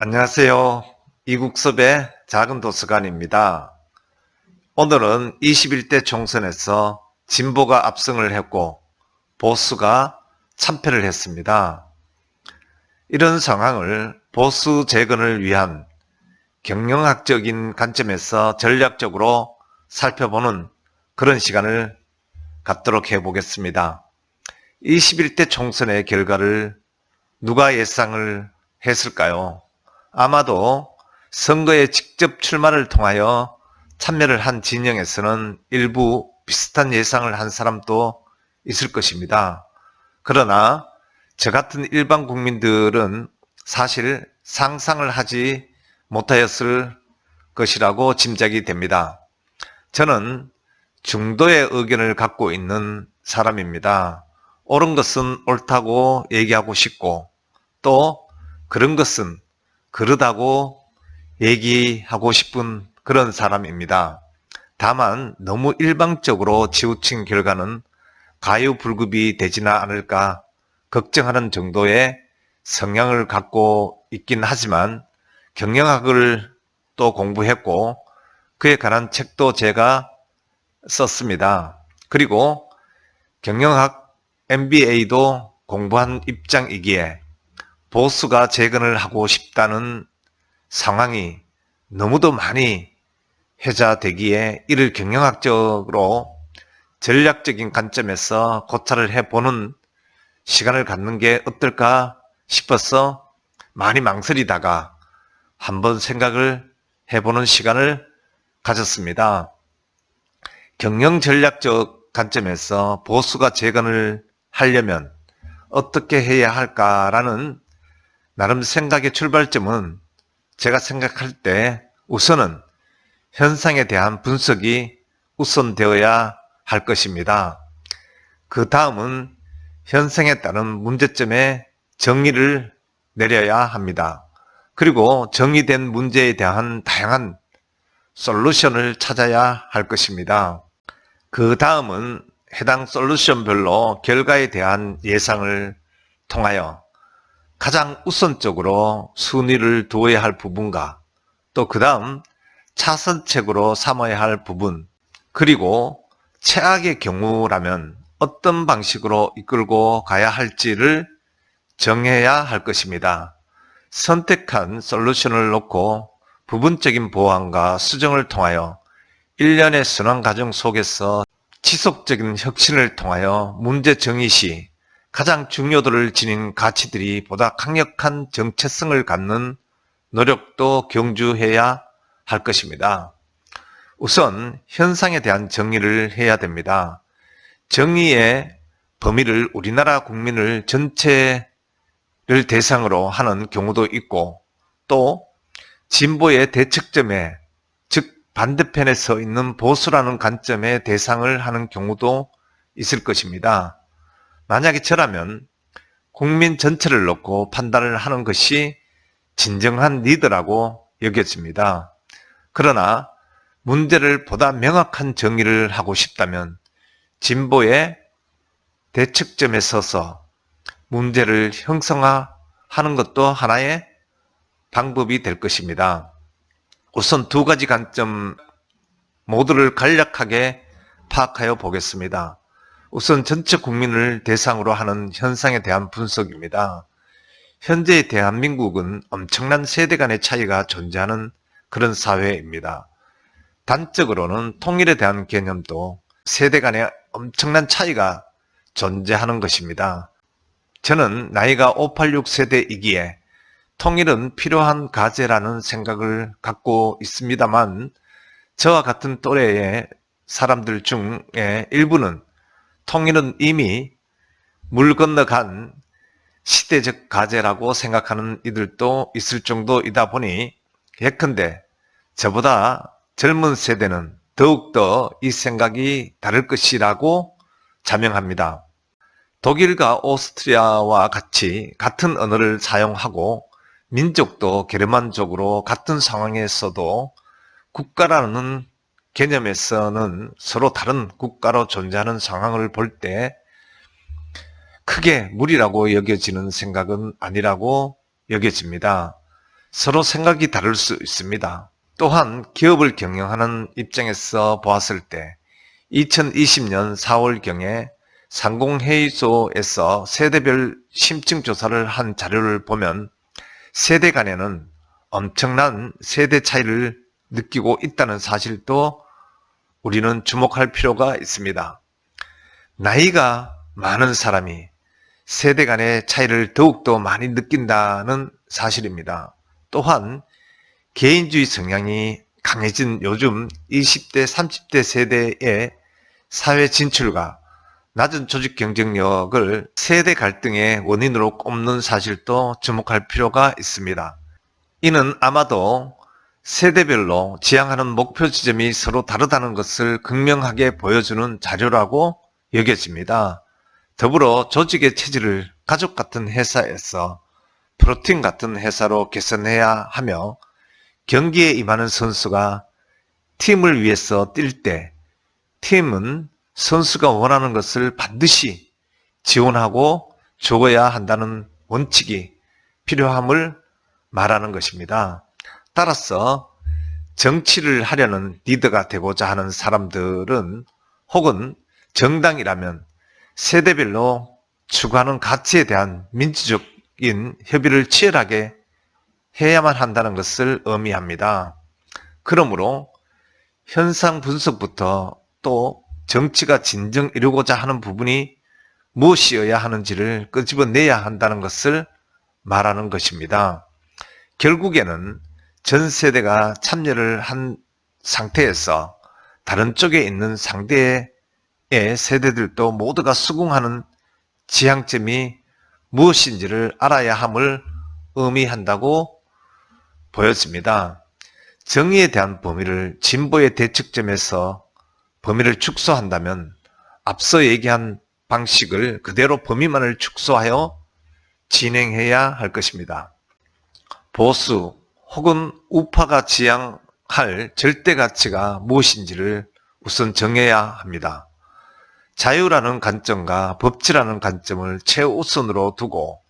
안녕하세요. 이국섭의 작은 도서관입니다. 오늘은 21대 총선에서 진보가 압승을 했고 보수가 참패를 했습니다. 이런 상황을 보수 재건을 위한 경영학적인 관점에서 전략적으로 살펴보는 그런 시간을 갖도록 해보겠습니다. 21대 총선의 결과를 누가 예상을 했을까요? 아마도 선거에 직접 출마를 통하여 참여를 한 진영에서는 일부 비슷한 예상을 한 사람도 있을 것입니다. 그러나 저 같은 일반 국민들은 사실 상상을 하지 못하였을 것이라고 짐작이 됩니다. 저는 중도의 의견을 갖고 있는 사람입니다. 옳은 것은 옳다고 얘기하고 싶고 또 그런 것은 그러다고 얘기하고 싶은 그런 사람입니다. 다만 너무 일방적으로 치우친 결과는 가요불급이 되지는 않을까 걱정하는 정도의 성향을 갖고 있긴 하지만 경영학을 또 공부했고 그에 관한 책도 제가 썼습니다. 그리고 경영학 MBA도 공부한 입장이기에 보수가 재건을 하고 싶다는 상황이 너무도 많이 회자되기에 이를 경영학적으로 전략적인 관점에서 고찰을 해보는 시간을 갖는 게 어떨까 싶어서 많이 망설이다가 한번 생각을 해보는 시간을 가졌습니다. 경영 전략적 관점에서 보수가 재건을 하려면 어떻게 해야 할까라는 나름 생각의 출발점은 제가 생각할 때 우선은 현상에 대한 분석이 우선되어야 할 것입니다. 그 다음은 현상에 따른 문제점에 정의를 내려야 합니다. 그리고 정의된 문제에 대한 다양한 솔루션을 찾아야 할 것입니다. 그 다음은 해당 솔루션별로 결과에 대한 예상을 통하여 가장 우선적으로 순위를 두어야 할 부분과 또 그 다음 차선책으로 삼아야 할 부분, 그리고 최악의 경우라면 어떤 방식으로 이끌고 가야 할지를 정해야 할 것입니다. 선택한 솔루션을 놓고 부분적인 보완과 수정을 통하여 일련의 순환 과정 속에서 지속적인 혁신을 통하여 문제 정의 시 가장 중요도를 지닌 가치들이 보다 강력한 정체성을 갖는 노력도 경주해야 할 것입니다. 우선 현상에 대한 정의를 해야 됩니다. 정의의 범위를 우리나라 국민을 전체를 대상으로 하는 경우도 있고 또 진보의 대척점에 즉 반대편에 서 있는 보수라는 관점의 대상을 하는 경우도 있을 것입니다. 만약에 저라면 국민 전체를 놓고 판단을 하는 것이 진정한 리더라고 여겨집니다. 그러나 문제를 보다 명확한 정의를 하고 싶다면 진보의 대척점에 서서 문제를 형성화하는 것도 하나의 방법이 될 것입니다. 우선 두 가지 관점 모두를 간략하게 파악하여 보겠습니다. 우선 전체 국민을 대상으로 하는 현상에 대한 분석입니다. 현재의 대한민국은 엄청난 세대 간의 차이가 존재하는 그런 사회입니다. 단적으로는 통일에 대한 개념도 세대 간의 엄청난 차이가 존재하는 것입니다. 저는 나이가 586 세대이기에 통일은 필요한 과제라는 생각을 갖고 있습니다만 저와 같은 또래의 사람들 중에 일부는 통일은 이미 물 건너간 시대적 과제라고 생각하는 이들도 있을 정도이다 보니 예컨대 저보다 젊은 세대는 더욱더 이 생각이 다를 것이라고 자명합니다. 독일과 오스트리아와 같이 같은 언어를 사용하고 민족도 게르만족으로 같은 상황에서도 국가라는 개념에서는 서로 다른 국가로 존재하는 상황을 볼 때 크게 무리라고 여겨지는 생각은 아니라고 여겨집니다. 서로 생각이 다를 수 있습니다. 또한 기업을 경영하는 입장에서 보았을 때 2020년 4월경에 상공회의소에서 세대별 심층조사를 한 자료를 보면 세대 간에는 엄청난 세대 차이를 느끼고 있다는 사실도 우리는 주목할 필요가 있습니다. 나이가 많은 사람이 세대 간의 차이를 더욱더 많이 느낀다는 사실입니다. 또한 개인주의 성향이 강해진 요즘 20대, 30대 세대의 사회 진출과 낮은 조직 경쟁력을 세대 갈등의 원인으로 꼽는 사실도 주목할 필요가 있습니다. 이는 아마도 세대별로 지향하는 목표 지점이 서로 다르다는 것을 극명하게 보여주는 자료라고 여겨집니다. 더불어 조직의 체질을 가족 같은 회사에서 프로팀 같은 회사로 개선해야 하며 경기에 임하는 선수가 팀을 위해서 뛸 때 팀은 선수가 원하는 것을 반드시 지원하고 줘야 한다는 원칙이 필요함을 말하는 것입니다. 따라서 정치를 하려는 리더가 되고자 하는 사람들은 혹은 정당이라면 세대별로 추구하는 가치에 대한 민주적인 협의를 치열하게 해야만 한다는 것을 의미합니다. 그러므로 현상 분석부터 또 정치가 진정 이루고자 하는 부분이 무엇이어야 하는지를 끄집어내야 한다는 것을 말하는 것입니다. 결국에는 전 세대가 참여를 한 상태에서 다른 쪽에 있는 상대의 세대들도 모두가 수긍하는 지향점이 무엇인지를 알아야 함을 의미한다고 보여집니다. 정의에 대한 범위를 진보의 대척점에서 범위를 축소한다면 앞서 얘기한 방식을 그대로 범위만을 축소하여 진행해야 할 것입니다. 보수 혹은 우파가 지향할 절대 가치가 무엇인지를 우선 정해야 합니다. 자유라는 관점과 법치라는 관점을 최우선으로 두고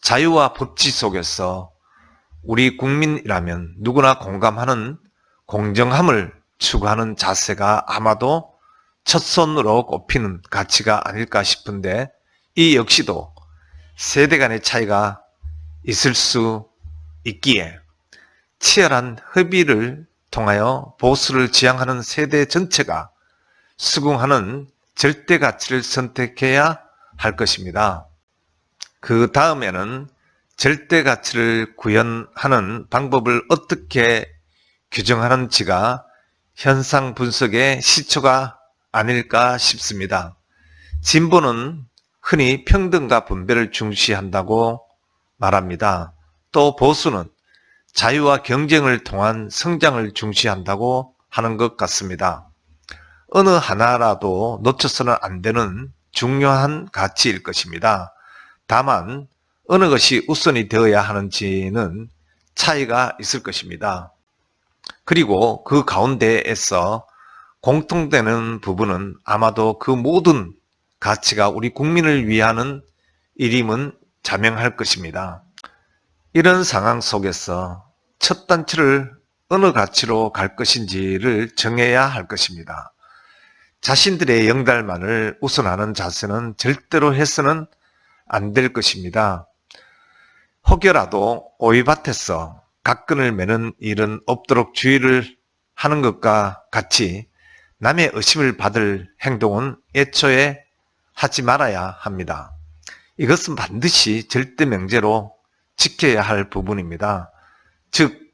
자유와 법치 속에서 우리 국민이라면 누구나 공감하는 공정함을 추구하는 자세가 아마도 첫손으로 꼽히는 가치가 아닐까 싶은데 이 역시도 세대 간의 차이가 있을 수 있기에 치열한 협의를 통하여 보수를 지향하는 세대 전체가 수긍하는 절대 가치를 선택해야 할 것입니다. 그 다음에는 절대 가치를 구현하는 방법을 어떻게 규정하는지가 현상 분석의 시초가 아닐까 싶습니다. 진보는 흔히 평등과 분배를 중시한다고 말합니다. 또 보수는 자유와 경쟁을 통한 성장을 중시한다고 하는 것 같습니다. 어느 하나라도 놓쳐서는 안 되는 중요한 가치일 것입니다. 다만 어느 것이 우선이 되어야 하는지는 차이가 있을 것입니다. 그리고 그 가운데에서 공통되는 부분은 아마도 그 모든 가치가 우리 국민을 위하는 일임은 자명할 것입니다. 이런 상황 속에서 첫 단추를 어느 가치로 갈 것인지를 정해야 할 것입니다. 자신들의 영달만을 우선하는 자세는 절대로 해서는 안 될 것입니다. 혹여라도 오이밭에서 각근을 매는 일은 없도록 주의를 하는 것과 같이 남의 의심을 받을 행동은 애초에 하지 말아야 합니다. 이것은 반드시 절대 명제로 지켜야 할 부분입니다. 즉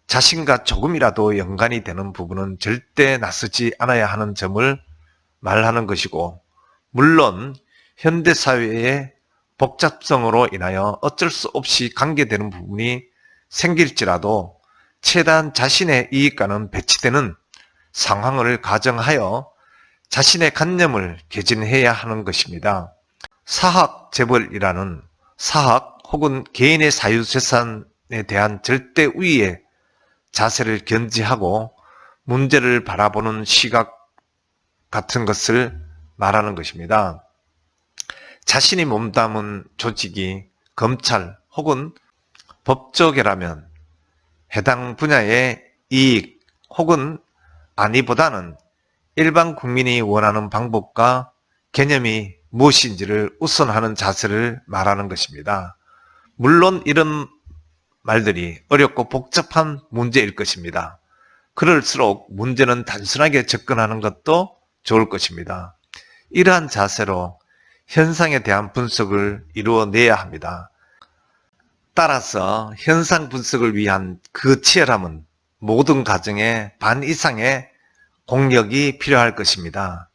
자신과 조금이라도 연관이 되는 부분은 절대 나서지 않아야 하는 점을 말하는 것이고, 물론 현대사회의 복잡성으로 인하여 어쩔 수 없이 관계되는 부분이 생길지라도 최대한 자신의 이익과는 배치되는 상황을 가정하여 자신의 관념을 개진해야 하는 것입니다. 사학재벌이라는 사학 혹은 개인의 사유재산에 대한 절대 우위의 자세를 견지하고 문제를 바라보는 시각 같은 것을 말하는 것입니다. 자신이 몸담은 조직이 검찰 혹은 법조계라면 해당 분야의 이익 혹은 안위보다는 일반 국민이 원하는 방법과 개념이 무엇인지를 우선하는 자세를 말하는 것입니다. 물론 이런 말들이 어렵고 복잡한 문제일 것입니다. 그럴수록 문제는 단순하게 접근하는 것도 좋을 것입니다. 이러한 자세로 현상에 대한 분석을 이루어내야 합니다. 따라서 현상 분석을 위한 그 치열함은 모든 과정의 반 이상의 공력이 필요할 것입니다.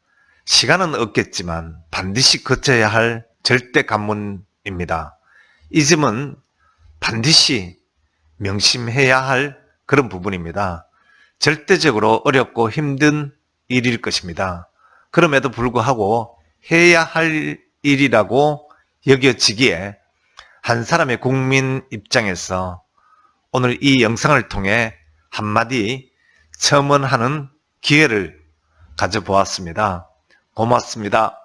시간은 없겠지만 반드시 거쳐야 할 절대 관문입니다. 이 점은 반드시 명심해야 할 그런 부분입니다. 절대적으로 어렵고 힘든 일일 것입니다. 그럼에도 불구하고 해야 할 일이라고 여겨지기에 한 사람의 국민 입장에서 오늘 이 영상을 통해 한마디 첨언하는 기회를 가져보았습니다. 고맙습니다.